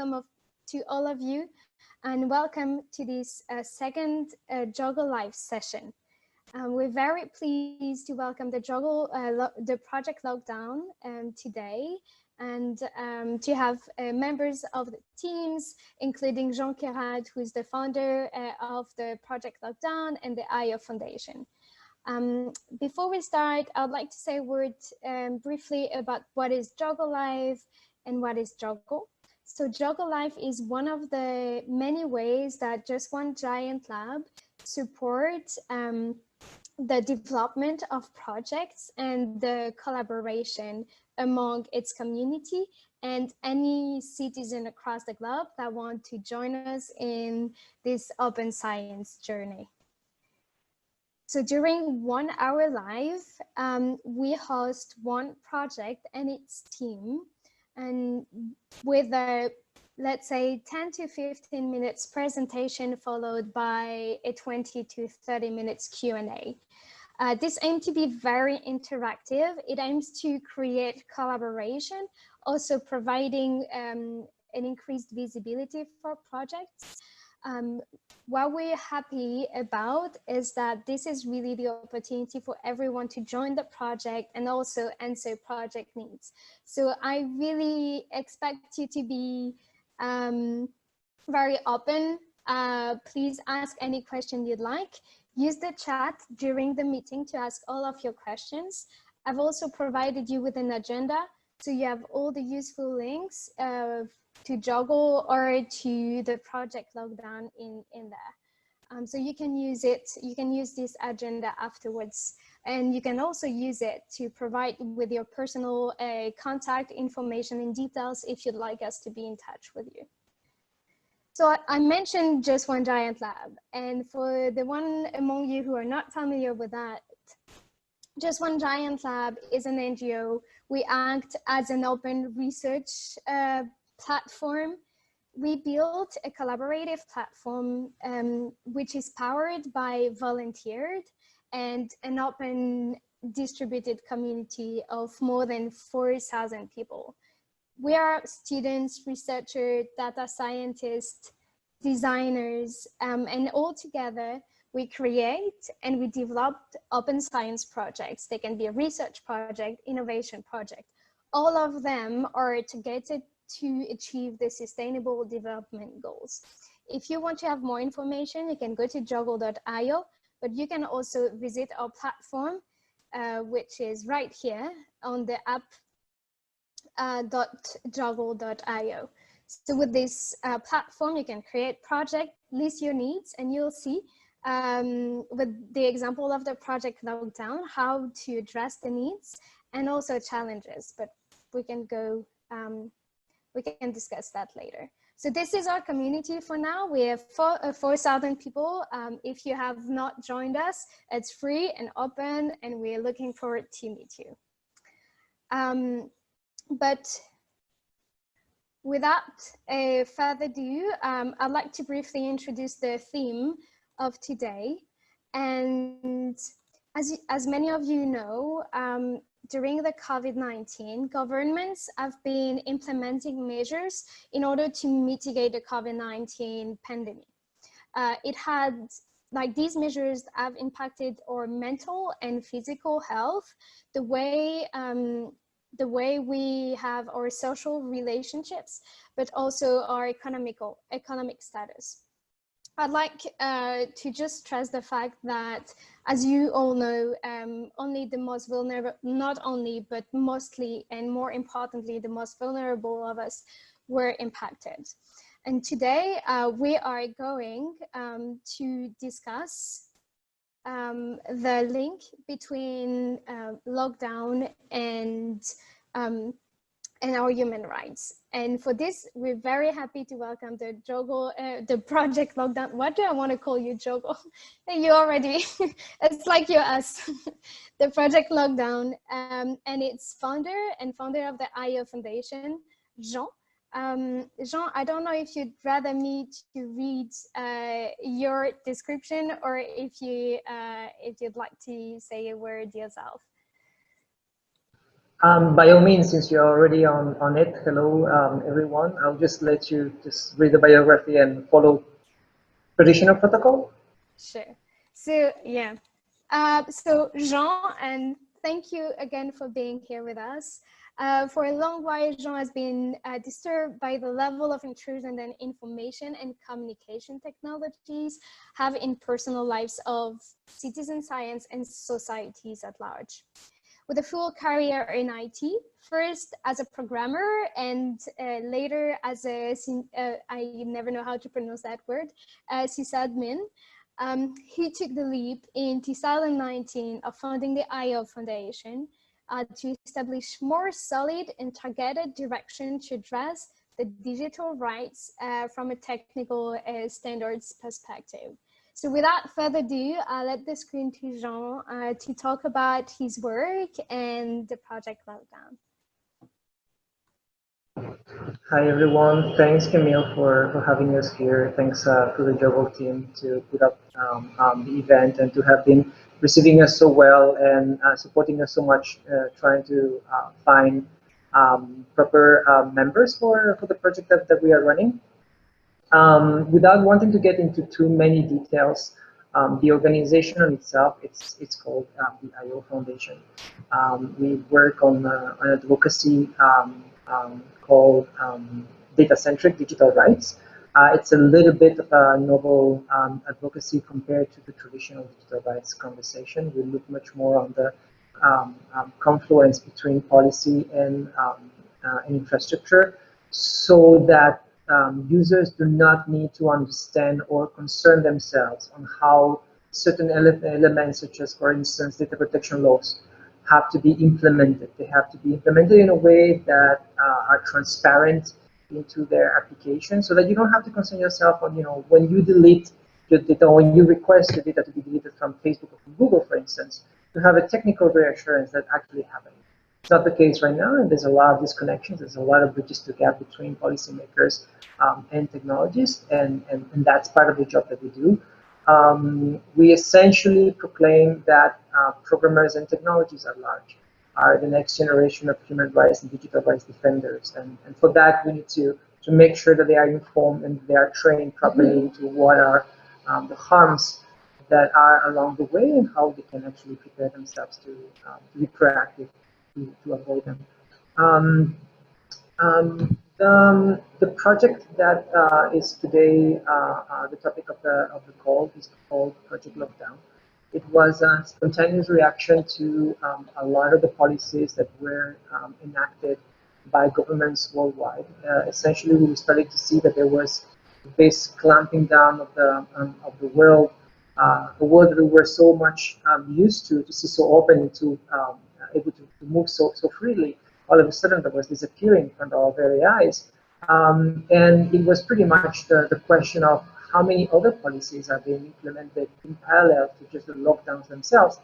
to all of you, and welcome to this second JOGL Live session. We're very pleased to welcome the JOGL, the Project Lockdown today, and to have members of the teams, including Jean Kerad, who is the founder of the Project Lockdown and the IO Foundation. Before we start, I'd like to say a word briefly about what is JOGL Live and what is JOGL. So JOGL Live is one of the many ways that Just One Giant Lab supports the development of projects and the collaboration among its community and any citizen across the globe that want to join us in this open science journey. So during 1 hour live, we host one project and its team, and with a, let's say, 10 to 15 minutes presentation followed by a 20 to 30 minutes Q&A. This aims to be very interactive. It aims to create collaboration, also providing an increased visibility for projects. What we're happy about is that this is really the opportunity for everyone to join the project and also answer project needs. So I really expect you to be very open. Please ask any question you'd like. Use the chat during the meeting to ask all of your questions. I've also provided you with an agenda, so you have all the useful links to JOGL or to the Project Lockdown in there. So you can use it, you can use this agenda afterwards, and you can also use it to provide with your personal contact information and details if you'd like us to be in touch with you. So I mentioned Just One Giant Lab, and for the one among you who are not familiar with that, Just One Giant Lab is an NGO. We act as an open research platform. We built a collaborative platform which is powered by volunteers and an open distributed community of more than 4,000 people. We are students, researchers, data scientists, designers, and all together we create and we develop open science projects. They can be a research project, innovation project. All of them are targeted to achieve the sustainable development goals. If you want to have more information, you can go to jogl.io, but you can also visit our platform, which is right here on the app .jogl.io. So with this platform, you can create project, list your needs, and you'll see with the example of the Project Lockdown, how to address the needs and also challenges, but we can go, we can discuss that later. So this is our community for now. We have 4,000 people. If you have not joined us, it's free and open, and we're looking forward to meet you. But without further ado, I'd like to briefly introduce the theme of today. And as many of you know, during the COVID-19, governments have been implementing measures in order to mitigate the COVID-19 pandemic. These measures have impacted our mental and physical health, the way we have our social relationships, but also our economic status. I'd like to just stress the fact that, as you all know, only the most vulnerable, not only, but mostly and more importantly, the most vulnerable of us were impacted. And today we are going to discuss the link between lockdown and our human rights. And for this, we're very happy to welcome the JOGL, the Project Lockdown. What do I want to call you, JOGL? You already, it's like you're us. The Project Lockdown, and its founder of the IO Foundation, Jean. Jean, I don't know if you'd rather me to read your description, or if you'd like to say a word yourself. By all means, since you're already on it, hello everyone. I'll just let you just read the biography and follow traditional protocol. Sure. So yeah. So Jean, and thank you again for being here with us. For a long while, Jean has been disturbed by the level of intrusion and information and communication technologies have in personal lives of citizen science and societies at large. With a full career in IT, first as a programmer and later as a, I never know how to pronounce that word, sysadmin. He took the leap in 2019 of founding the IO Foundation to establish more solid and targeted direction to address the digital rights from a technical standards perspective. So without further ado, I'll let the screen to Jean to talk about his work and the project Lockdown. Hi everyone, thanks Camille for having us here. Thanks to the JOGL team to put up the event and to have been receiving us so well and supporting us so much, trying to find proper members for the project that we are running. Without wanting to get into too many details, the organization on itself, it's called the IO Foundation. We work on an advocacy called data-centric digital rights. It's a little bit of a novel advocacy compared to the traditional digital rights conversation. We look much more on the confluence between policy and infrastructure, so that users do not need to understand or concern themselves on how certain elements, such as, for instance, data protection laws, have to be implemented. They have to be implemented in a way that are transparent into their application, so that you don't have to concern yourself on, when you delete your data, or when you request your data to be deleted from Facebook or from Google, for instance, to have a technical reassurance that actually happened. It's not the case right now, and there's a lot of disconnections. There's a lot of bridges to gap between policymakers and technologists, and that's part of the job that we do. We essentially proclaim that programmers and technologies at large are the next generation of human rights and digital rights defenders, and for that we need to make sure that they are informed and they are trained properly into what are the harms that are along the way and how they can actually prepare themselves to be proactive to avoid them. The project that is today the topic of the call is called Project Lockdown. It was a spontaneous reaction to a lot of the policies that were enacted by governments worldwide. Essentially, we started to see that there was this clamping down of the world, a world that we were so much used to see so open, to able to move so freely. All of a sudden, that was disappearing from our very eyes. And it was pretty much the question of how many other policies are being implemented in parallel to just the lockdowns themselves,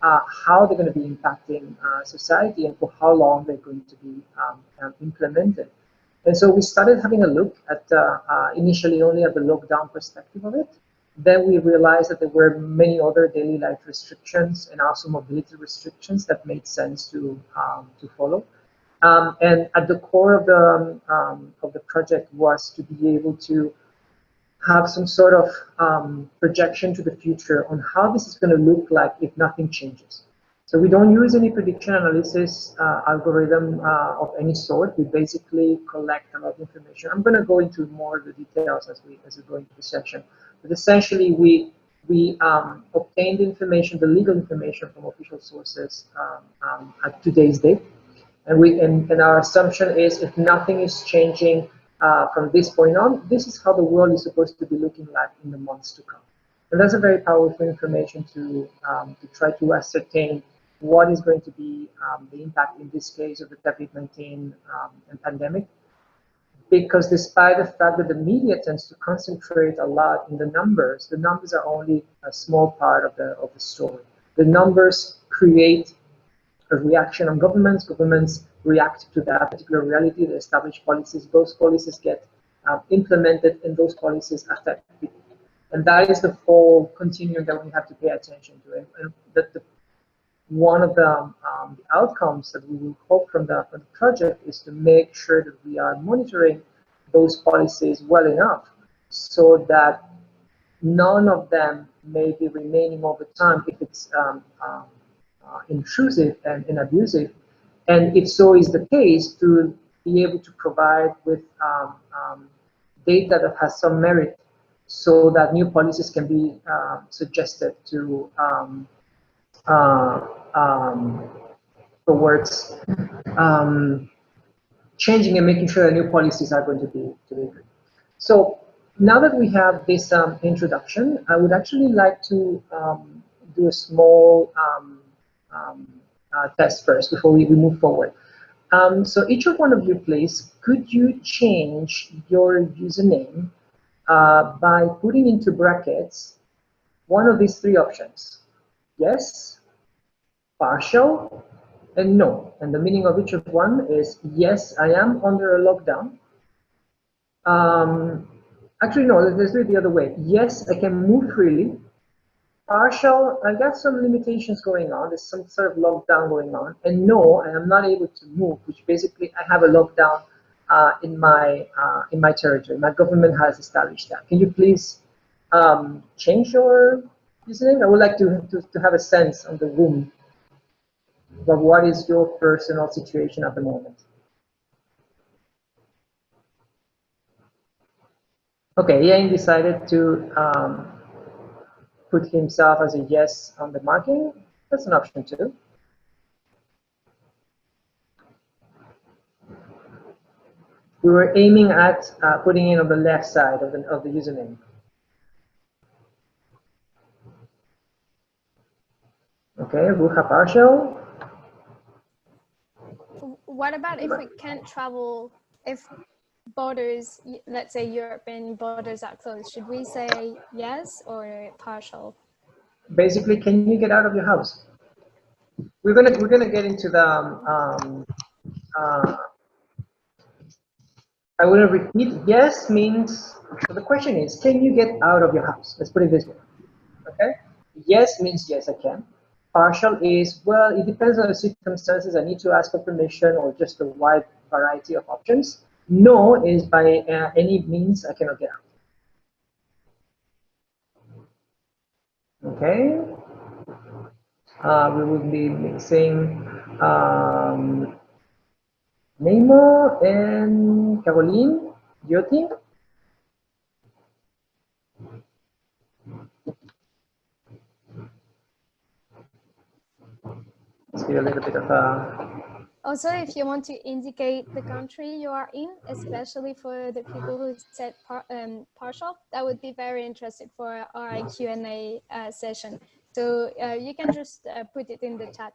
how they're going to be impacting society, and for how long they're going to be implemented. And so we started having a look at initially only at the lockdown perspective of it. Then we realized that there were many other daily life restrictions and also mobility restrictions that made sense to follow. And at the core of the project was to be able to have some sort of projection to the future on how this is going to look like if nothing changes. So we don't use any prediction analysis algorithm of any sort. We basically collect a lot of information. I'm going to go into more of the details as we go into the section. But essentially, we obtained information, the legal information, from official sources at today's date. And our assumption is, if nothing is changing from this point on, this is how the world is supposed to be looking like in the months to come. And that's a very powerful information to try to ascertain what is going to be the impact in this case of the COVID-19 pandemic. Because despite the fact that the media tends to concentrate a lot in the numbers are only a small part of the story. The numbers create a reaction on governments. Governments react to that particular reality. They establish policies. Those policies get implemented, and those policies affect people. And that is the whole continuum that we have to pay attention to. And one of the outcomes that we will hope from the project is to make sure that we are monitoring those policies well enough so that none of them may be remaining over time if it's intrusive and abusive. And if so is the case, to be able to provide with data that has some merit so that new policies can be suggested to towards changing and making sure that new policies are going to be good. So now that we have this introduction, I would actually like to do a small test first before we move forward. So each one of you, please, could you change your username by putting into brackets one of these three options? Yes, partial, and no. And the meaning of each of one is, yes, I am under a lockdown. Actually, no, let's do it the other way. Yes, I can move freely. Partial, I got some limitations going on. There's some sort of lockdown going on. And no, I am not able to move, which basically I have a lockdown in my territory. My government has established that. Can you please change your username? I would like to have a sense of the room of what is your personal situation at the moment. Okay, Ian decided to put himself as a yes on the marking. That's an option too. We were aiming at putting it on the left side of the username. Okay, Ruja partial. What about if we can't travel, if borders, let's say European borders are closed, should we say yes or partial? Basically, can you get out of your house? We're gonna get into the I will repeat. Yes means, so the question is, can you get out of your house? Let's put it this way. Okay. Yes means yes, I can. Partial is, well, it depends on the circumstances. I need to ask for permission or just a wide variety of options. No is by any means I cannot get out. Okay. We will be mixing Neymar and Caroline. Do you think? Let's give a little bit of a... Also, if you want to indicate the country you are in, especially for the people who said partial, that would be very interesting for our Q&A session. So you can just put it in the chat.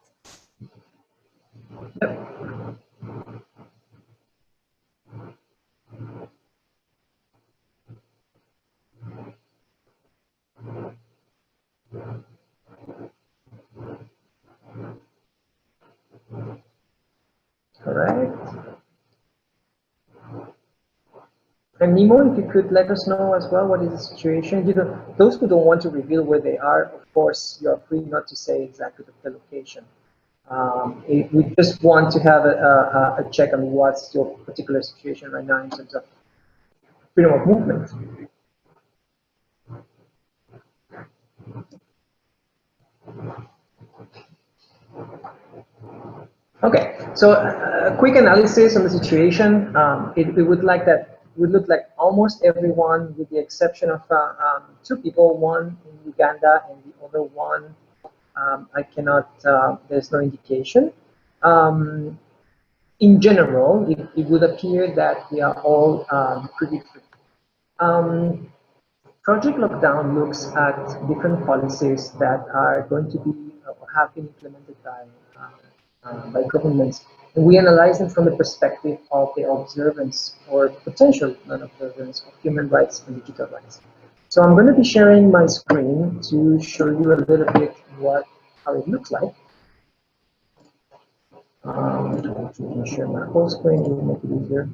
Correct. And Nemo, if you could let us know as well, what is the situation? You know, those who don't want to reveal where they are, of course, you're free not to say exactly the location. We just want to have a check on what's your particular situation right now in terms of freedom of movement. Okay, so a quick analysis on the situation. It would look like almost everyone, with the exception of two people, one in Uganda and the other one, I cannot, there's no indication. In general, it would appear that we are all pretty free. Project Lockdown looks at different policies that are going to be have been implemented by governments, and we analyze them from the perspective of the observance or potential non-observance of human rights and digital rights. So I'm going to be sharing my screen to show you a little bit how it looks like. I'm going to share my whole screen to make it easier.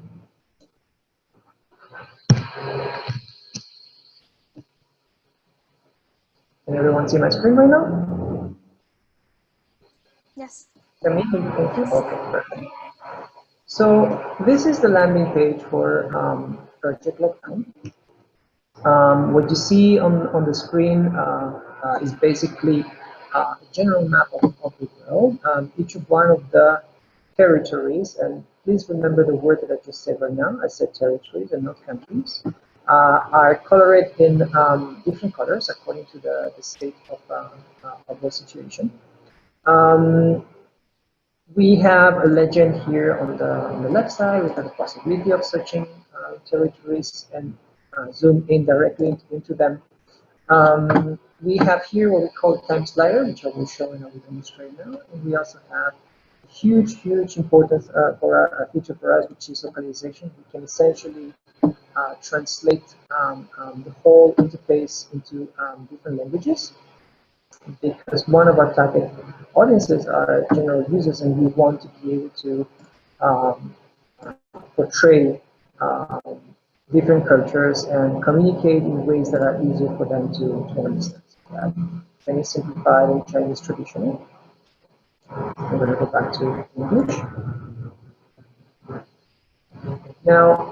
Can everyone see my screen right now? Yes. Can you hear me? Thank you. Okay, perfect. So this is the landing page for Project Lockdown. What you see on the screen is basically a general map of the world. Each one of the territories, and please remember the word that I just said right now, I said territories and not countries, are colored in different colors according to the state of the situation. We have a legend here on the left side. We have the possibility of searching territories and zoom in directly into them. We have here what we call a time slider, which I will show and I will demonstrate now. And we also have a huge, huge importance for a feature for us, which is localization. We can essentially translate the whole interface into different languages, because one of our target audiences are general users, and we want to be able to portray different cultures and communicate in ways that are easier for them to understand. Chinese simplified and Chinese traditional. I'm going to go back to English. Now,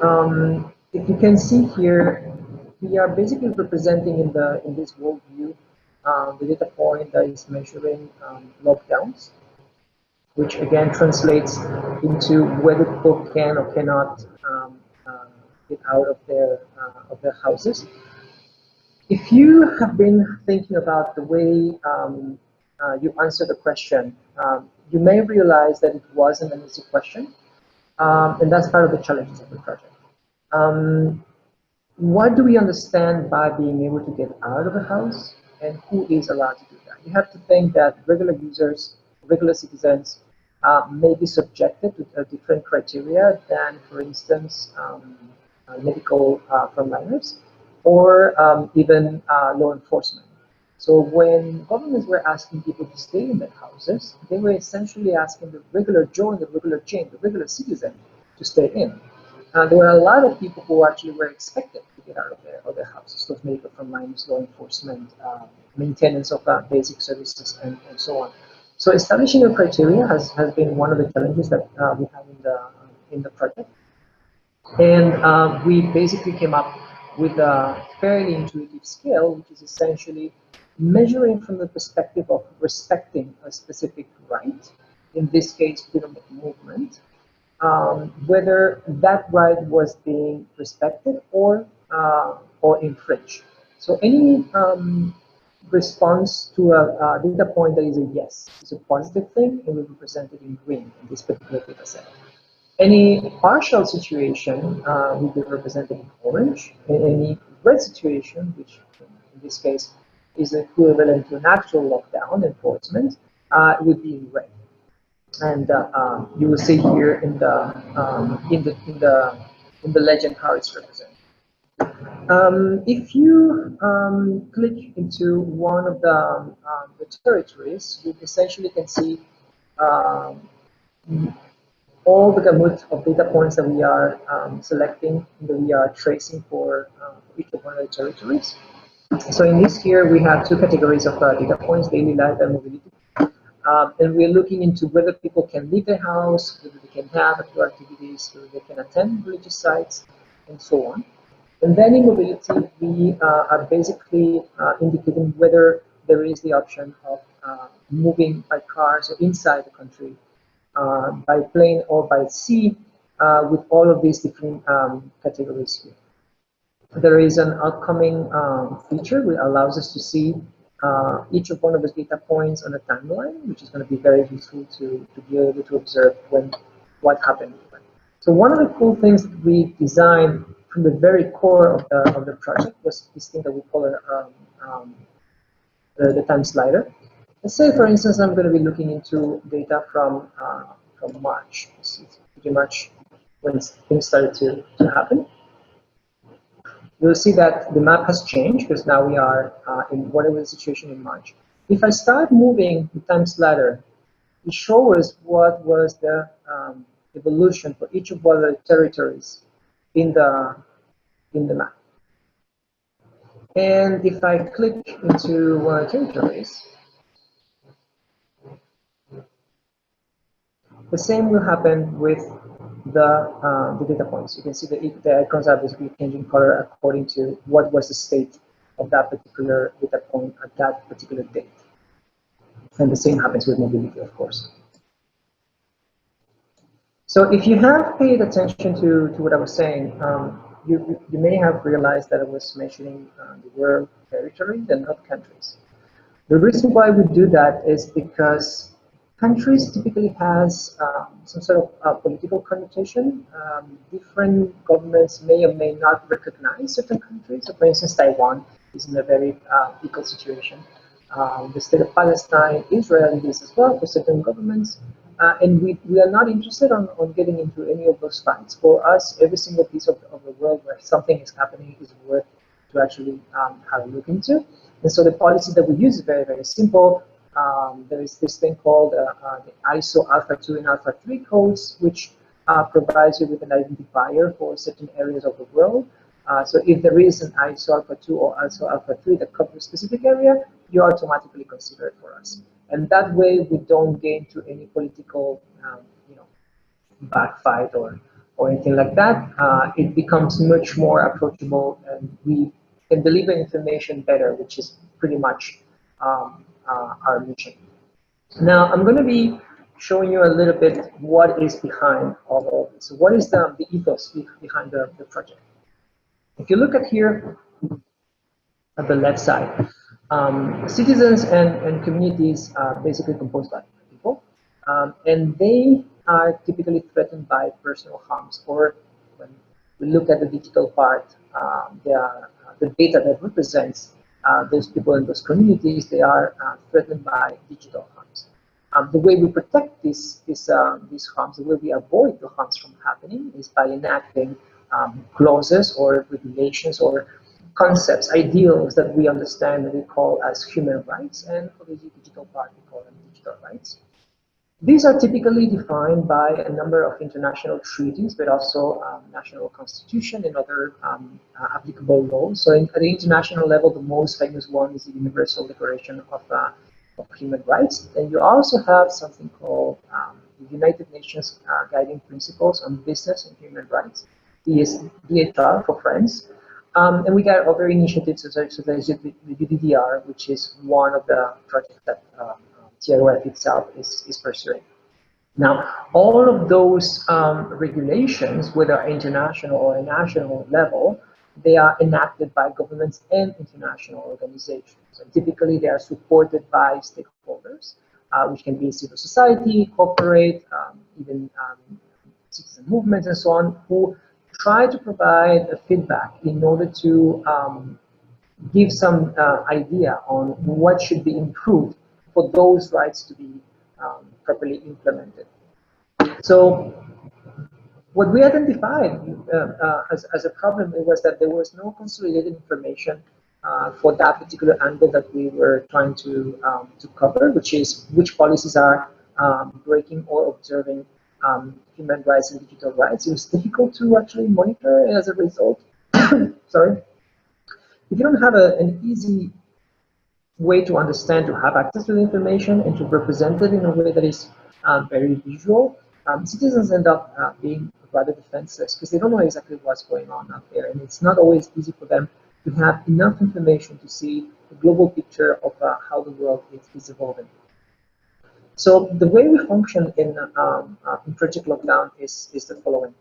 if you can see here, we are basically representing in this world view the data point that is measuring lockdowns, which again translates into whether people can or cannot get out of their houses. If you have been thinking about the way you answer the question, you may realize that it wasn't an easy question, and that's part of the challenges of the project. What do we understand by being able to get out of the house, and who is allowed to do that? You have to think that regular users, regular citizens, may be subjected to different criteria than, for instance, medical frontliners or even law enforcement. So when governments were asking people to stay in their houses, they were essentially asking the regular Joe and the regular Jane, the regular citizen, to stay in. There were a lot of people who actually were expected to get out of their houses, those medical frontliners, law enforcement, maintenance of basic services, and so on. So establishing a criteria has been one of the challenges that we have in the project. And we basically came up with a fairly intuitive scale, which is essentially measuring from the perspective of respecting a specific right, in this case, freedom of movement, whether that right was being respected or infringed. So any response to a data point that is a yes is a positive thing, and we represent it in green in this particular data set. Any partial situation will be represented in orange, and any red situation, which in this case is equivalent to an actual lockdown enforcement, would be in red. And you will see here in the legend how it's represented. If you click into one of the territories, you essentially can see all the gamut of data points that we are selecting, that we are tracing for each of one of the territories. So in this here, we have two categories of data points: daily life and mobility. And we're looking into whether people can leave their house, whether they can have outdoor activities, whether they can attend religious sites, and so on. And then in mobility, we are basically indicating whether there is the option of moving by cars or inside the country, by plane or by sea, with all of these different categories here. There is an upcoming feature which allows us to see each of one of the data points on a timeline, which is going to be very useful to be able to observe what happened. So one of the cool things that we designed from the very core of the project was this thing that we call the time slider. Let's say, for instance, I'm going to be looking into data from March. This is pretty much when things started to happen. You'll see that the map has changed because now we are in whatever the situation in March. If I start moving the time slider, it shows what was the evolution for each of the territories in the map. And if I click into one of the territories, The same will happen with the data points. You can see the icons are basically changing color according to what was the state of that particular data point at that particular date. And the same happens with mobility, of course. So if you have paid attention to what I was saying, you may have realized that I was mentioning the word territory and not countries. The reason why we do that is because countries typically has some sort of political connotation. Different governments may or may not recognize certain countries. So for instance, Taiwan is in a very equal situation. The state of Palestine, Israel is as well for certain governments. And we are not interested on getting into any of those fights. For us, every single piece of the world where something is happening is worth to actually have a look into. And so the policy that we use is very, very simple. There is this thing called the ISO Alpha 2 and Alpha 3 codes, which provides you with an identifier for certain areas of the world. So if there is an ISO Alpha 2 or ISO Alpha 3 that covers a specific area, you automatically consider it for us. And that way we don't get into any political backfight or anything like that. It becomes much more approachable, and we can deliver information better, which is pretty much our mission. Now, I'm going to be showing you a little bit what is behind all of this. So what is the ethos behind the project? If you look at here at the left side, citizens and communities are basically composed by people, and they are typically threatened by personal harms, or when we look at the digital part, the data that represents those people in those communities, they are threatened by digital harms. The way we protect these harms, the way we avoid the harms from happening is by enacting clauses or regulations or concepts, ideals that we understand that we call as human rights, and for the digital part, we call them digital rights. These are typically defined by a number of international treaties, but also national constitution and other applicable laws. So at the international level, the most famous one is the Universal Declaration of Human Rights. And you also have something called the United Nations Guiding Principles on Business and Human Rights, DHR for friends. And we got other initiatives such as the UDDR, which is one of the projects that TROF itself is pursuing. Now, all of those regulations, whether international or national level, they are enacted by governments and international organizations. And typically, they are supported by stakeholders, which can be civil society, corporate, even citizen movements, and so on, who try to provide a feedback in order to give some idea on what should be improved for those rights to be properly implemented. So what we identified as a problem was that there was no consolidated information for that particular angle that we were trying to cover, which is which policies are breaking or observing human rights and digital rights. It was difficult to actually monitor as a result. Sorry. If you don't have an easy way to understand, to have access to the information and to represent it in a way that is very visual, citizens end up being rather defenseless because they don't know exactly what's going on out there, and it's not always easy for them to have enough information to see the global picture of how the world is evolving. So the way we function in Project Lockdown is the following.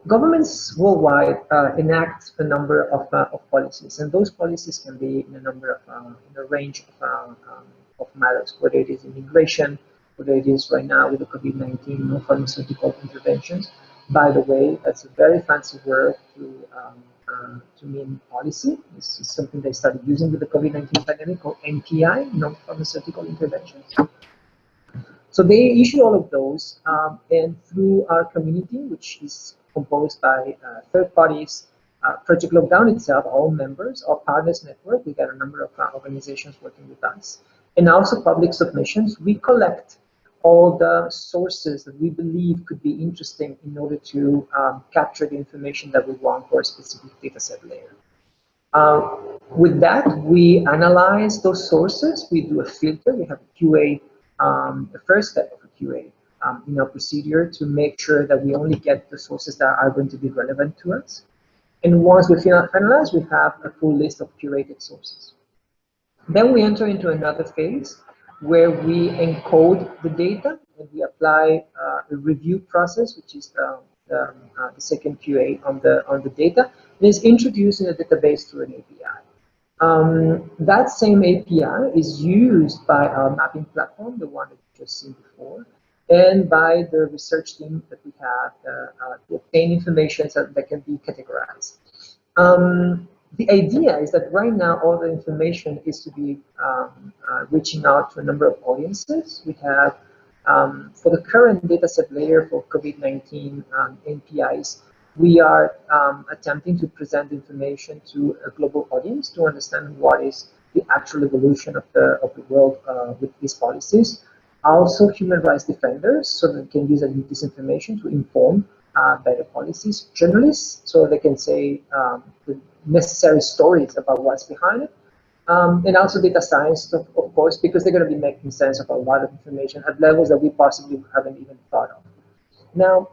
Governments worldwide enact a number of policies, and those policies can be in a number of, in a range of matters, whether it is immigration, whether it is right now with the COVID-19 non-pharmaceutical interventions. By the way, that's a very fancy word to mean policy. This is something they started using with the COVID-19 pandemic called NPI, non-pharmaceutical interventions. So they issue all of those, and through our community, which is composed by third parties, Project Lockdown itself, all members, our partners network, we got a number of organizations working with us, and also public submissions. We collect all the sources that we believe could be interesting in order to capture the information that we want for a specific data set layer. With that, we analyze those sources, we do a filter, we have a QA the first step of a QA in our procedure to make sure that we only get the sources that are going to be relevant to us. And once we finalize, we have a full list of curated sources. Then we enter into another phase where we encode the data and we apply a review process, which is the second QA on the data, and is introduced in the database through an API. That same API is used by our mapping platform, the one that you just seen before, and by the research team that we have to obtain information that can be categorized. The idea is that right now all the information is to be reaching out to a number of audiences. We have, for the current dataset layer for COVID-19 NPIs, we are attempting to present information to a global audience to understand what is the actual evolution of the world with these policies. Also, human rights defenders, so they can use this information to inform better policies. Journalists, so they can say the necessary stories about what's behind it. And also data science, of course, because they're going to be making sense of a lot of information at levels that we possibly haven't even thought of. Now,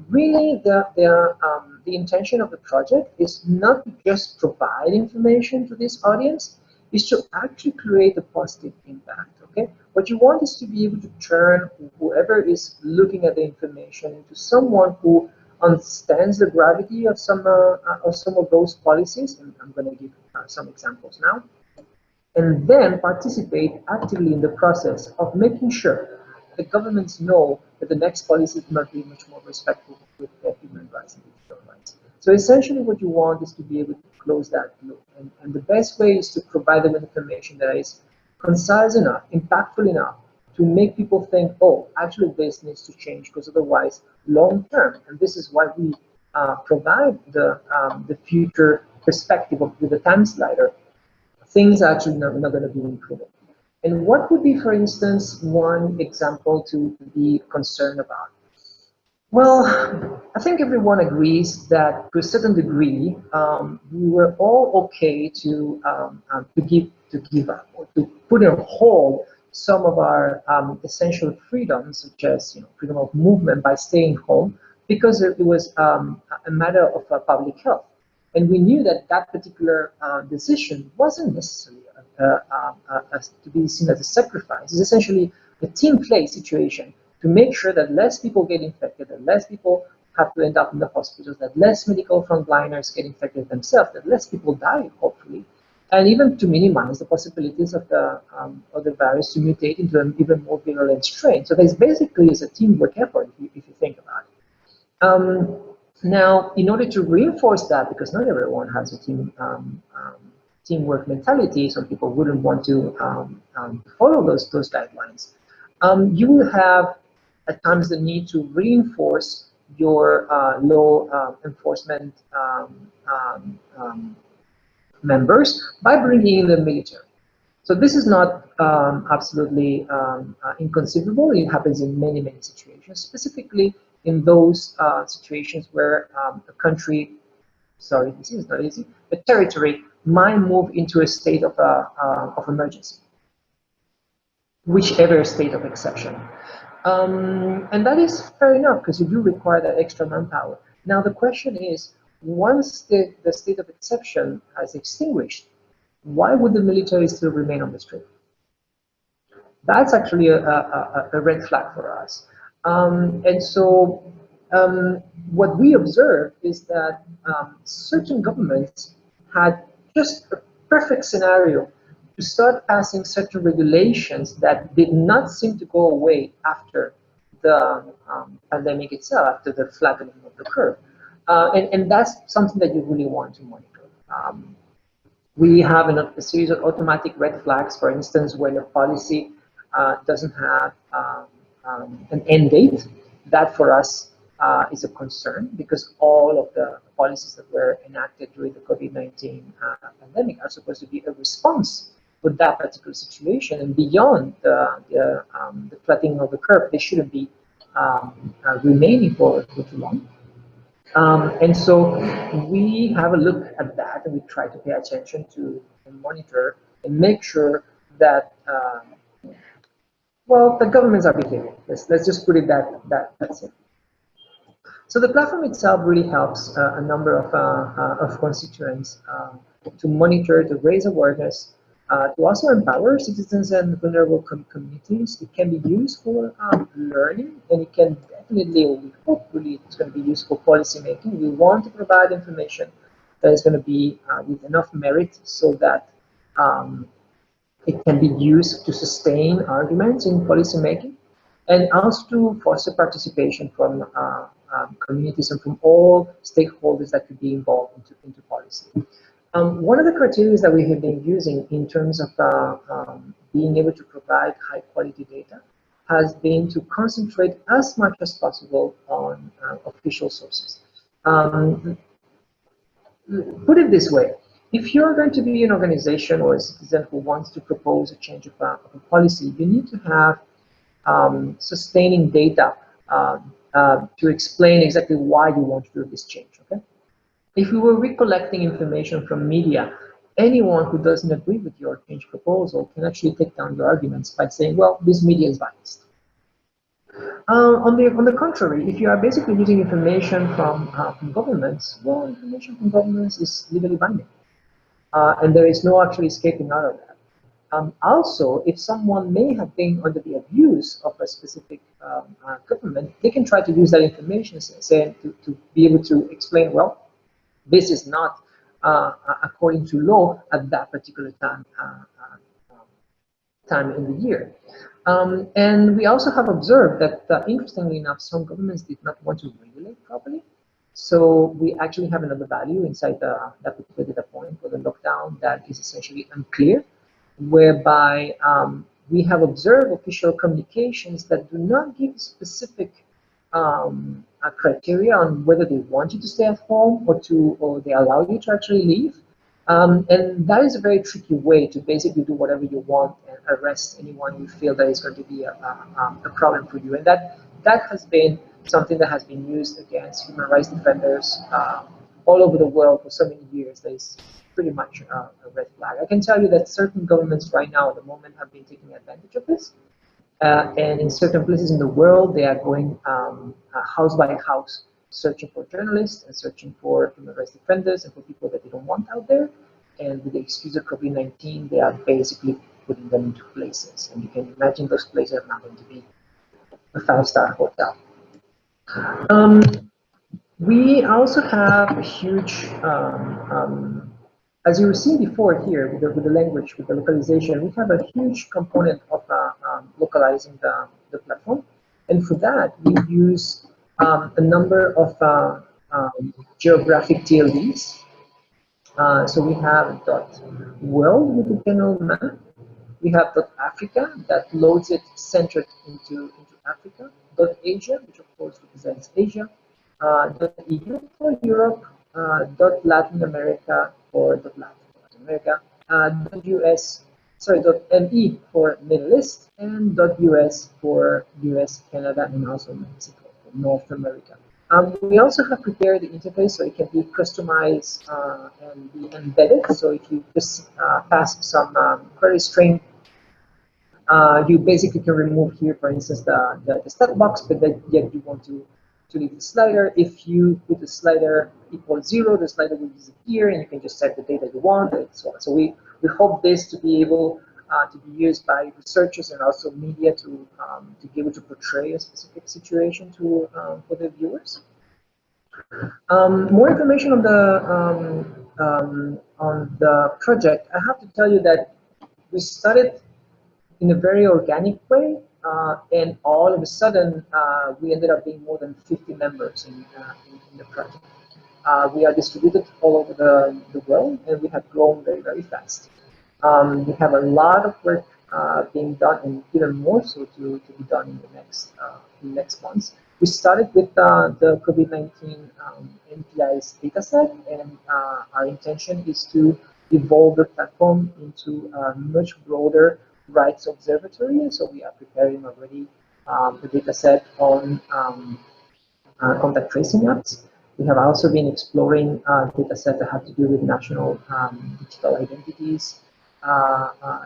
really, the intention of the project is not to just provide information to this audience, is to actually create a positive impact, okay? What you want is to be able to turn whoever is looking at the information into someone who understands the gravity of some of those policies, and I'm going to give some examples now, and then participate actively in the process of making sure the governments know that the next policy must be much more respectful with their human rights and digital rights. So essentially what you want is to be able to close that loop. And the best way is to provide them with information that is concise enough, impactful enough to make people think, oh, actually this needs to change, because otherwise long term, and this is why we provide the future perspective with the time slider, things are actually not going to be improved. And what would be, for instance, one example to be concerned about? Well, I think everyone agrees that to a certain degree, we were all okay to give up or to put on hold some of our essential freedoms, such as freedom of movement by staying home, because it was a matter of public health. And we knew that that particular decision wasn't necessarily to be seen as a sacrifice. It's essentially a team play situation to make sure that less people get infected, that less people have to end up in the hospitals, that less medical frontliners get infected themselves, that less people die, hopefully, and even to minimize the possibilities of the virus to mutate into an even more virulent strain. So there's basically is a teamwork effort, if you think about it. Now, in order to reinforce that, because not everyone has a teamwork mentality, some people wouldn't want to follow those guidelines. You will have at times the need to reinforce your law enforcement members by bringing in the military. So this is not absolutely inconceivable. It happens in many, many situations, specifically in those situations where a country, sorry, this is not easy, a territory might move into a state of emergency, whichever state of exception. And that is fair enough, because you do require that extra manpower. Now the question is, once the state of exception has extinguished, why would the military still remain on the street? That's actually a red flag for us. And so what we observed is that certain governments had just a perfect scenario to start passing certain regulations that did not seem to go away after the pandemic itself, after the flattening of the curve. And that's something that you really want to monitor. We have a series of automatic red flags, for instance, when a policy doesn't have an end date. That for us is a concern, because all of the policies that were enacted during the COVID-19 pandemic are supposed to be a response for that particular situation, and beyond the flattening of the curve, they shouldn't be remaining for too long. And so we have a look at that, and we try to pay attention to and monitor and make sure that Well, the governments are behaving. Let's just put it that's it. So the platform itself really helps a number of constituents to monitor, to raise awareness, to also empower citizens and vulnerable communities. It can be used for learning, and it can definitely, or we hope really it's going to be used for policy making. We want to provide information that is going to be with enough merit so that it can be used to sustain arguments in policy making, and also to foster participation from communities and from all stakeholders that could be involved into policy. One of the criteria that we have been using in terms of being able to provide high quality data has been to concentrate as much as possible on official sources. Put it this way, if you're going to be an organization or a citizen who wants to propose a change of a policy, you need to have sustaining data to explain exactly why you want to do this change, okay? If we were recollecting information from media, anyone who doesn't agree with your change proposal can actually take down your arguments by saying, well, this media is biased. On the contrary, if you are basically using information from governments, well, information from governments is legally binding, and there is no actually escaping out of that. Also, if someone may have been under the abuse of a specific government, they can try to use that information to be able to explain, well, this is not according to law at that particular time in the year. And we also have observed that, interestingly enough, some governments did not want to regulate properly. So we actually have another value inside that particular data point for the lockdown that is essentially unclear, whereby we have observed official communications that do not give specific criteria on whether they want you to stay at home or they allow you to actually leave. And that is a very tricky way to basically do whatever you want and arrest anyone you feel that is going to be a problem for you. And that has been something that has been used against human rights defenders all over the world for so many years. That is pretty much a red flag. I can tell you that certain governments right now at the moment have been taking advantage of this. And in certain places in the world, they are going house by house, searching for journalists and searching for human rights defenders and for people that they don't want out there. And with the excuse of COVID-19, they are basically putting them into places. And you can imagine those places are not going to be a 5-star hotel. We also have a huge, as you were seeing before here with the language, with the localization, we have a huge component of localizing the platform. And for that, we use a number of geographic TLDs. So we have .world with the general map. We have .africa that loads it centered into Africa. .asia, which of course represents Asia. .eu for Europe. .Latin America for Latin America. .me for Middle East, and .us for US, Canada, and also Mexico for North America. We also have prepared the interface so it can be customized and be embedded. So if you just pass some query string, you basically can remove here, for instance, the stat box, but then yet you want to leave the slider. If you put the slider equals 0, the slider will disappear, and you can just set the data you want, and so on. So we hope this to be able to be used by researchers and also media to be able to portray a specific situation for the viewers. More information on the project. I have to tell you that we started in a very organic way, and all of a sudden we ended up being more than 50 members in the project. We are distributed all over the world, and we have grown very, very fast. We have a lot of work being done, and even more so to be done in the next months. We started with the COVID-19 NPIs dataset, and our intention is to evolve the platform into a much broader Rights Observatory. So we are preparing already the dataset on contact tracing apps. We have also been exploring dataset that have to do with national digital identities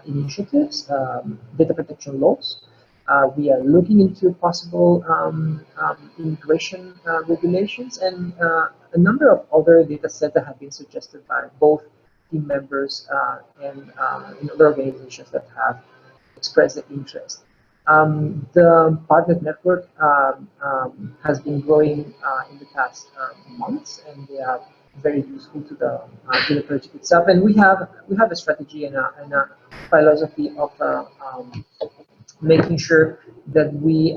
initiatives, data protection laws. We are looking into possible immigration regulations and a number of other data sets that have been suggested by both team members and other organizations that have expressed the interest. The partner network has been growing in the past months, and they are very useful to the project itself. And we have a strategy and a philosophy of making sure that we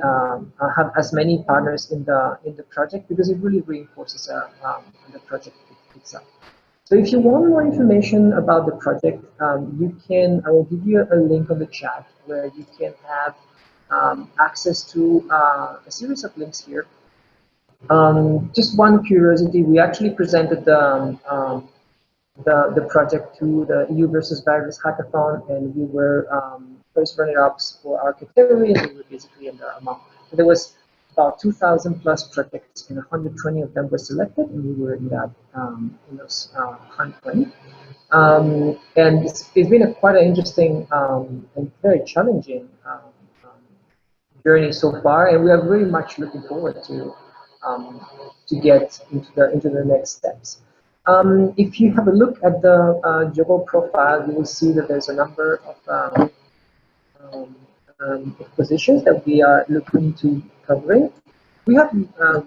have as many partners in the project, because it really reinforces the project itself. So if you want more information about the project, I will give you a link on the chat where you can have access to a series of links here. Just one curiosity, we actually presented the project to the EU versus Virus Hackathon, and we were first runner-ups for our category, and we were basically in the among. There was about 2,000 plus projects, and 120 of them were selected, and we were in that in those 120. And it's been quite an interesting and very challenging journey so far, and we are very much looking forward to get into the next steps. If you have a look at the JOGL profile, you will see that there's a number of positions that we are looking to covering. We have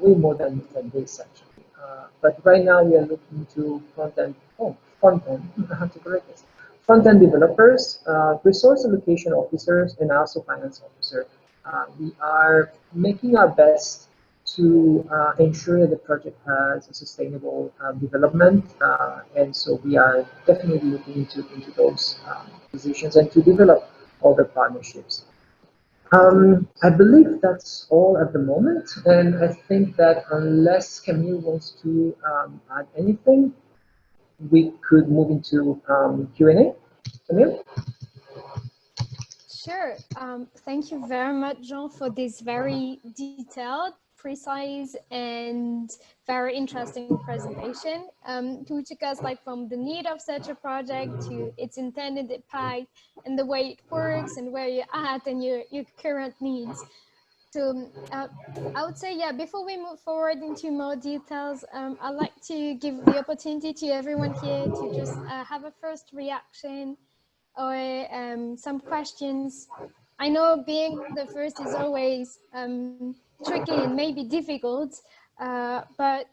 way more than this actually, but right now we are looking to front-end, I have to correct this, front-end developers, resource allocation officers, and also finance officer. We are making our best to ensure that the project has a sustainable development, and so we are definitely looking into those positions and to develop other partnerships. I believe that's all at the moment, and I think that unless Camille wants to add anything, we could move into Q&A. Camille? Sure. Thank you very much, Jean, for this very detailed, precise, and very interesting presentation. Who took us from the need of such a project to its intended impact and the way it works and where you're at and your current needs. So I would say, yeah, before we move forward into more details, I'd like to give the opportunity to everyone here to just have a first reaction or some questions. I know being the first is always tricky and maybe difficult, but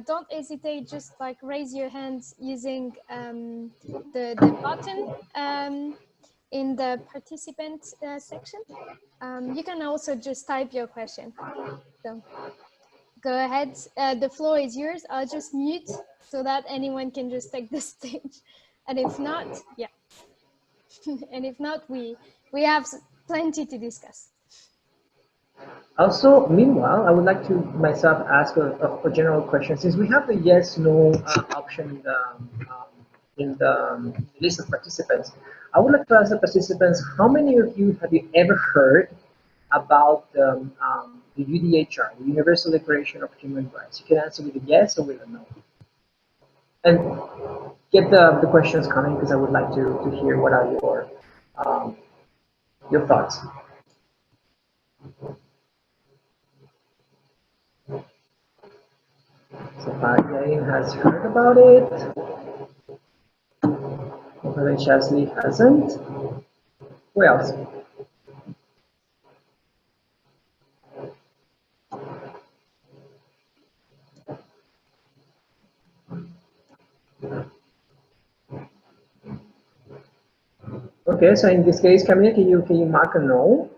don't hesitate, just raise your hands using the button in the participant section. You can also just type your question. So go ahead, the floor is yours. I'll just mute so that anyone can just take the stage. And if not, yeah. And if not, we have plenty to discuss. Also, meanwhile, I would like to myself ask a general question. Since we have the yes/no option in the list of participants, I would like to ask the participants: how many of you have you ever heard about the UDHR, the Universal Declaration of Human Rights? You can answer with a yes or with a no. And get the questions coming, because I would like to hear what are your thoughts. So Fabian has heard about it. Helen Chesley hasn't. Who else? Okay, so in this case, Camille, can you mark a no?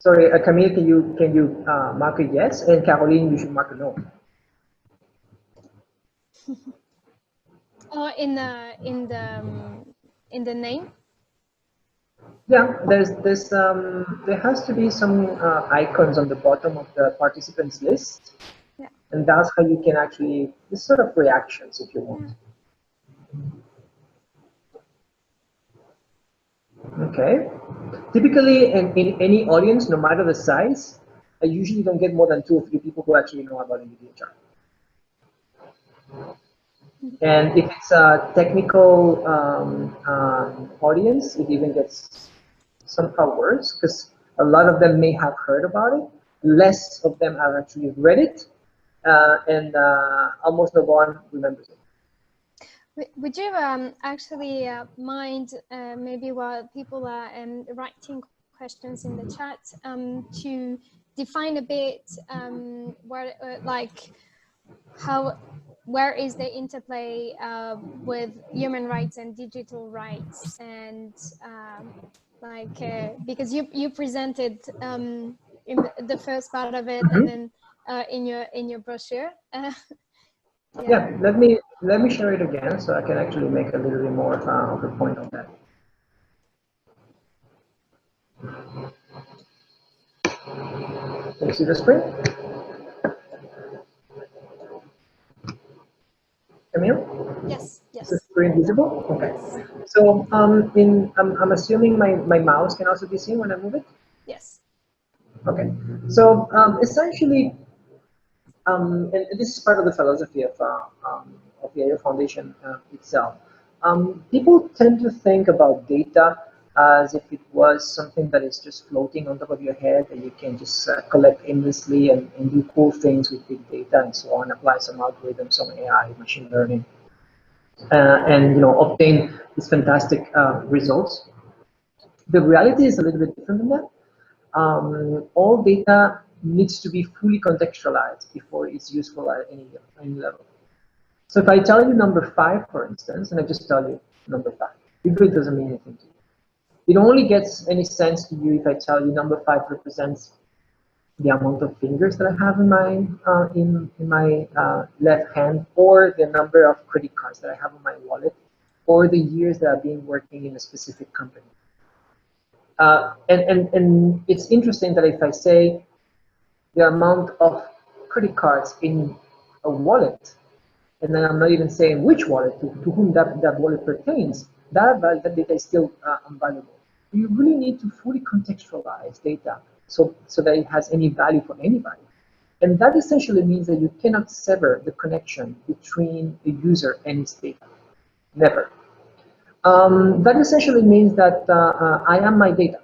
Sorry, Camille, can you mark a yes? And Caroline, you should mark a no. Oh, in the name. Yeah, there has to be some icons on the bottom of the participants list, yeah. And that's how you can actually this sort of reactions if you want. Yeah. Okay. Typically, in any audience, no matter the size, I usually don't get more than 2 or 3 people who actually know about NVIDIA. And if it's a technical audience, it even gets somehow worse, because A lot of them may have heard about it. Less of them have actually read it, and almost no one remembers it. Would you actually mind, maybe while people are writing questions in the chat, to define a bit where, like, where is the interplay with human rights and digital rights, and because you presented in the first part of it, and then in your brochure. Yeah, let me share it again so I can actually make a little bit more of a point on that. Can you see the screen? Camille? Yes, Is the yes. screen visible? Okay. Yes. So I'm assuming my mouse can also be seen when I move it? Yes. Okay. So essentially, and this is part of the philosophy of the AI Foundation itself. People tend to think about data as if it was something that is just floating on top of your head that you can just collect aimlessly and do cool things with big data and so on, apply some algorithms, some AI, machine learning, and obtain these fantastic results. The reality is a little bit different than that. All data needs to be fully contextualized before it's useful at any level. So if I tell you number 5, for instance, and I just tell you number 5, it really doesn't mean anything to you. It only gets any sense to you if I tell you number 5 represents the amount of fingers that I have in my left hand, or the number of credit cards that I have in my wallet, or the years that I've been working in a specific company. And it's interesting that if I say the amount of credit cards in a wallet, and then I'm not even saying which wallet, to whom that wallet pertains, that data is still unvaluable. You really need to fully contextualize data so that it has any value for anybody. And that essentially means that you cannot sever the connection between the user and its data. Never. That essentially means that I am my data.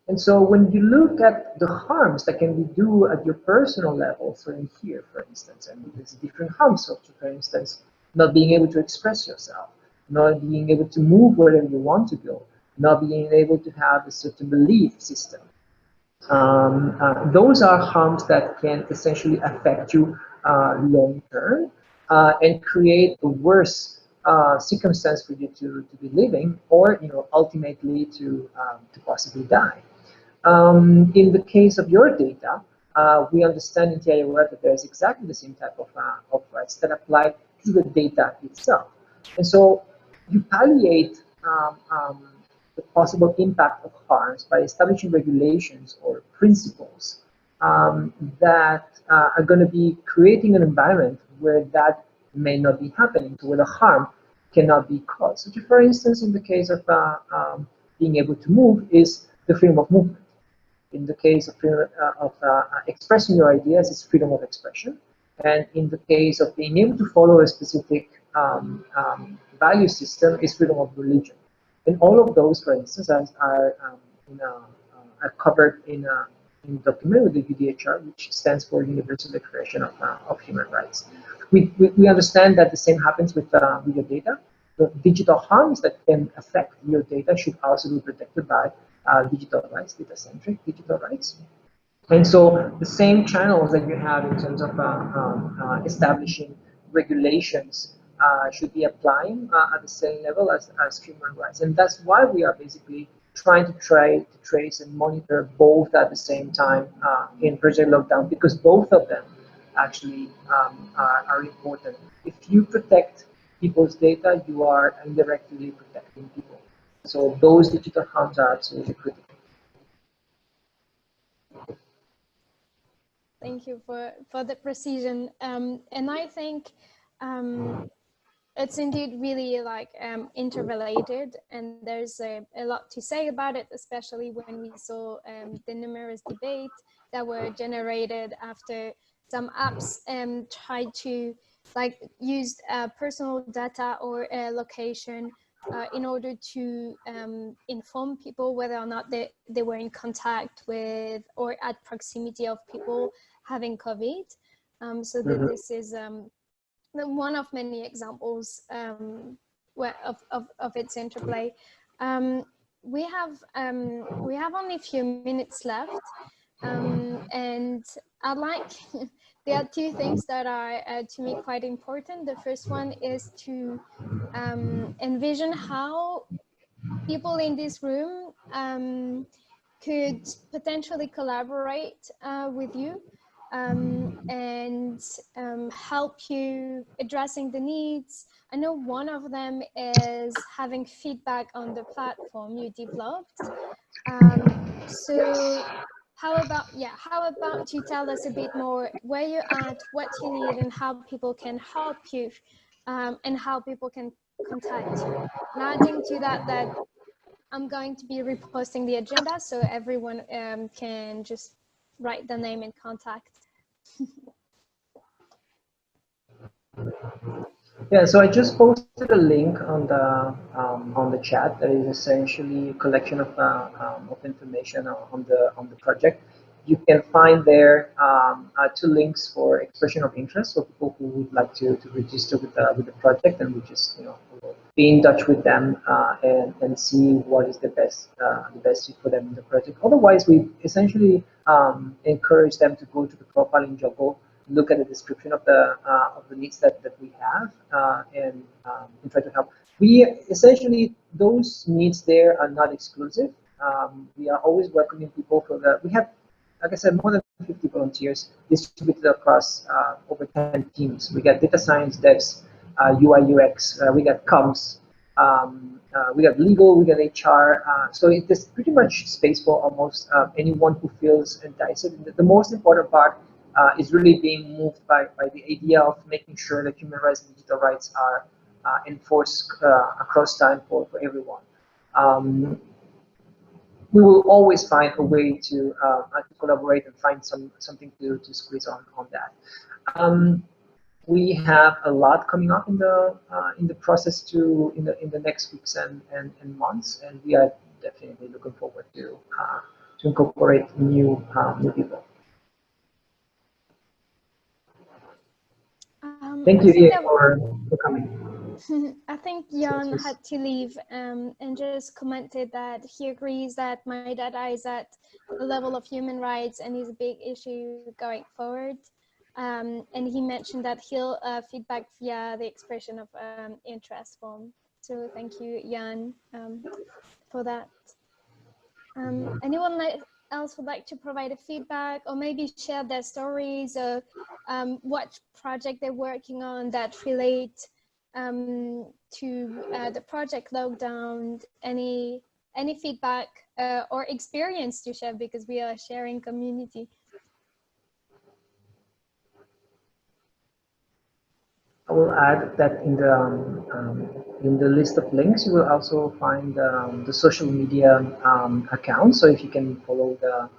And so when you look at the harms that can be do at your personal level, so in here, for instance, and there's different harms, so for instance, not being able to express yourself, not being able to move wherever you want to go, not being able to have a certain belief system. Those are harms that can essentially affect you long term and create a worse circumstance for you to be living, or ultimately to possibly die. In the case of your data, we understand in TIA Web that there's exactly the same type of rights that apply to the data itself. And so you palliate the possible impact of harms by establishing regulations or principles that are going to be creating an environment where that may not be happening, where the harm cannot be caused. So, for instance, in the case of being able to move is the freedom of movement. In the case of expressing your ideas, it's freedom of expression. And in the case of being able to follow a specific value system, is freedom of religion. And all of those, for instance, are covered in a document with the UDHR, which stands for Universal Declaration of Human Rights. We understand that the same happens with your data. The digital harms that can affect your data should also be protected by digital rights, data-centric digital rights. And so the same channels that you have in terms of establishing regulations should be applying at the same level as human rights. And that's why we are basically trying to trace and monitor both at the same time in Project Lockdown, because both of them actually are important. If you protect people's data, you are indirectly protecting people. So those digital harms are absolutely critical. Thank you for the precision. And I think it's indeed really like interrelated, and there's a lot to say about it, especially when we saw the numerous debates that were generated after some apps tried to use personal data or location in order to inform people whether or not they were in contact with or at proximity of people having COVID. So that this is one of many examples of its interplay. We have only a few minutes left, and I'd like there are two things that are to me quite important. The first one is to envision how people in this room could potentially collaborate with you and help you addressing the needs. I know one of them is having feedback on the platform you developed. So how about you tell us a bit more where you're at, what you need, and how people can help you, and how people can contact you. And adding to that, I'm going to be reposting the agenda so everyone can just write the name and contact. Yeah, so I just posted a link on the chat that is essentially a collection of information on the project. You can find there two links for expression of interest for people who would like to register with the project, and we just will be in touch with them and see what is the best fit for them in the project. Otherwise, we essentially encourage them to go to the profile in JOGL, look at the description of the needs that we have, and try to help. We essentially, those needs there are not exclusive. We are always welcoming people for the. We have, like I said, more than 50 volunteers distributed across over 10 teams. We got data science devs, UI UX, we got comms, we got legal, we got HR. So there's pretty much space for almost anyone who feels enticed. The most important part is really being moved by the idea of making sure that human rights and digital rights are enforced across time for everyone. We will always find a way to collaborate and find something to squeeze on that. We have a lot coming up in the process in the next weeks and months, and we are definitely looking forward to incorporate new people. Thank you, Ian, for coming. I think Jan had to leave and just commented that he agrees that my data is at the level of human rights and is a big issue going forward. And he mentioned that he'll feedback via the expression of interest form. So thank you, Jan, for that. Anyone else would like to provide a feedback or maybe share their stories or what project they're working on that relate to the project lockdown? Any feedback or experience to share, because we are sharing community? I will add that in the list of links, you will also find the social media account. So if you can follow the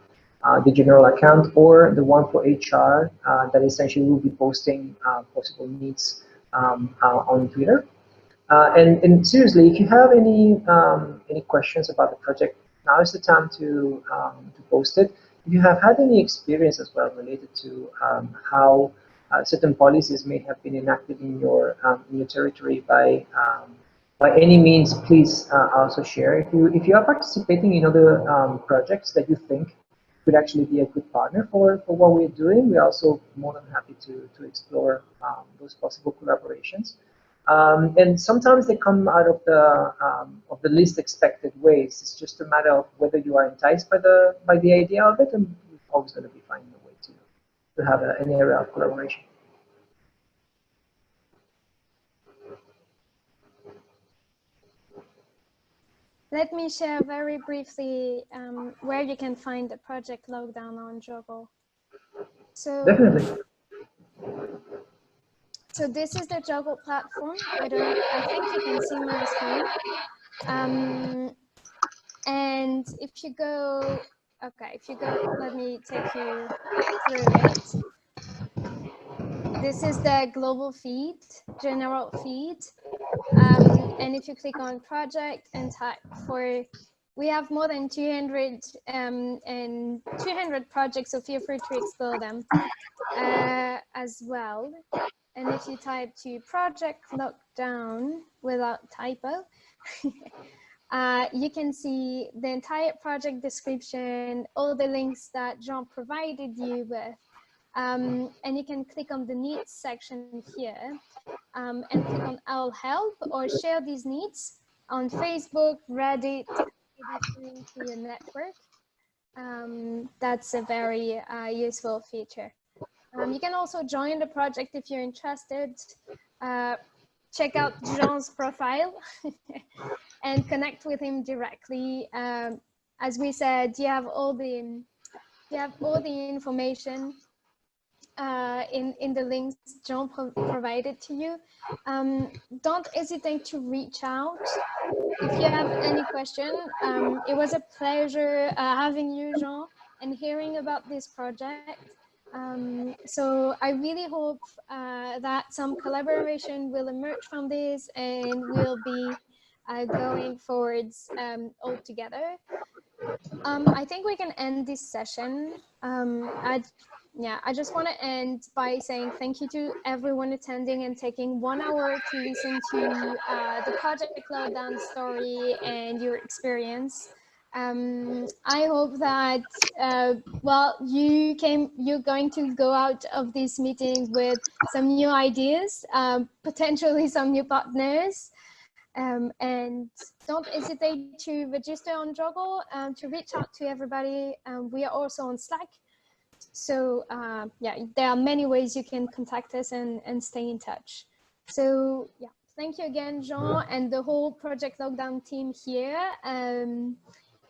general account or the one for HR, that essentially will be posting possible needs on Twitter. And seriously, if you have any questions about the project, now is the time to post it. If you have had any experience as well related to how certain policies may have been enacted in your territory by any means, please also share. If you are participating in other projects that you think could actually be a good partner for what we're doing, we're also more than happy to explore those possible collaborations. And sometimes they come out of the least expected ways. It's just a matter of whether you are enticed by the idea of it, and we're always going to be finding a way to have an area of collaboration. Let me share very briefly where you can find the project lockdown on JOGL. So definitely. So this is the JOGL platform. I think you can see my screen. And if you go, let me take you through it. This is the global feed, general feed. And if you click on project and type for, we have more than 200 projects, so feel free to explore them as well. And if you type to project lockdown without typo, you can see the entire project description, all the links that Jean provided you with. And you can click on the needs section here and click on I'll help or share these needs on Facebook, Reddit, maybe to your network. That's a very useful feature. You can also join the project if you're interested. Check out Jean's profile and connect with him directly. As we said, you have all the information in the links Jean provided to you. Don't hesitate to reach out if you have any question. It was a pleasure having you, Jean, and hearing about this project. So I really hope that some collaboration will emerge from this and we'll be going forwards all together. I think we can end this session. I just want to end by saying thank you to everyone attending and taking 1 hour to listen to the Project Lowdown story and your experience. I hope that, well, you're going to go out of this meeting with some new ideas, potentially some new partners. And don't hesitate to register on JOGL, to reach out to everybody. We are also on Slack. So yeah, there are many ways you can contact us and stay in touch. So yeah, thank you again, Jean, and the whole Project Lockdown team here.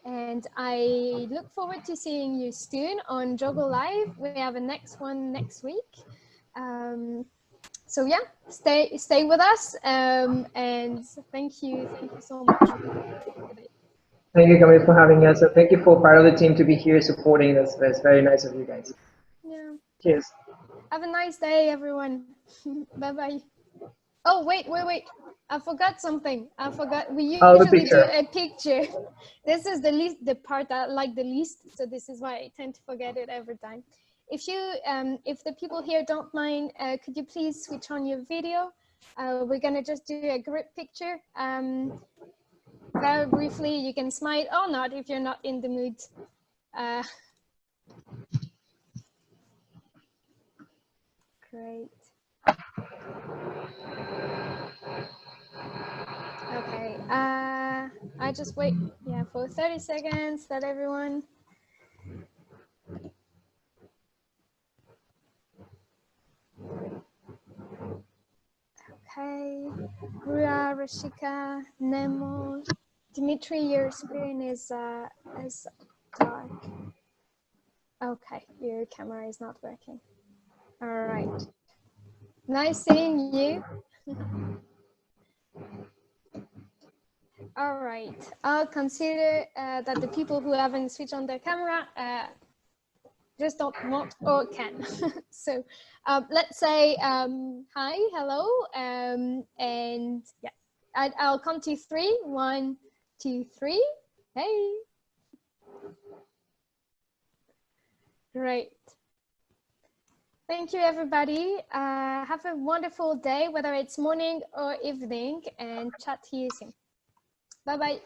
And I look forward to seeing you soon on JOGL Live. We have a next one next week. So yeah, stay with us, and thank you so much. Thank you, Camille, for having us. And thank you for part of the team to be here supporting us. It's very nice of you guys. Yeah. Cheers. Have a nice day, everyone. Bye-bye. Oh, wait. I forgot something. I forgot. We usually do a picture. This is the part I like the least. So this is why I tend to forget it every time. If you, if the people here don't mind, could you please switch on your video? We're gonna just do a group picture. Very briefly, you can smile or not if you're not in the mood. Great. Okay, I just wait, yeah, for 30 seconds, let everyone. Okay, Rua, Rashika, Nemo, Dimitri, your screen is dark. Okay, your camera is not working. All right. Nice seeing you. All right, I'll consider that the people who haven't switched on their camera just don't want or can. So let's say hi, hello, and yeah, I'll count to 3. 1, 2, 3. Hey. Great. Thank you, everybody. Have a wonderful day, whether it's morning or evening, and chat to you soon. Bye-bye.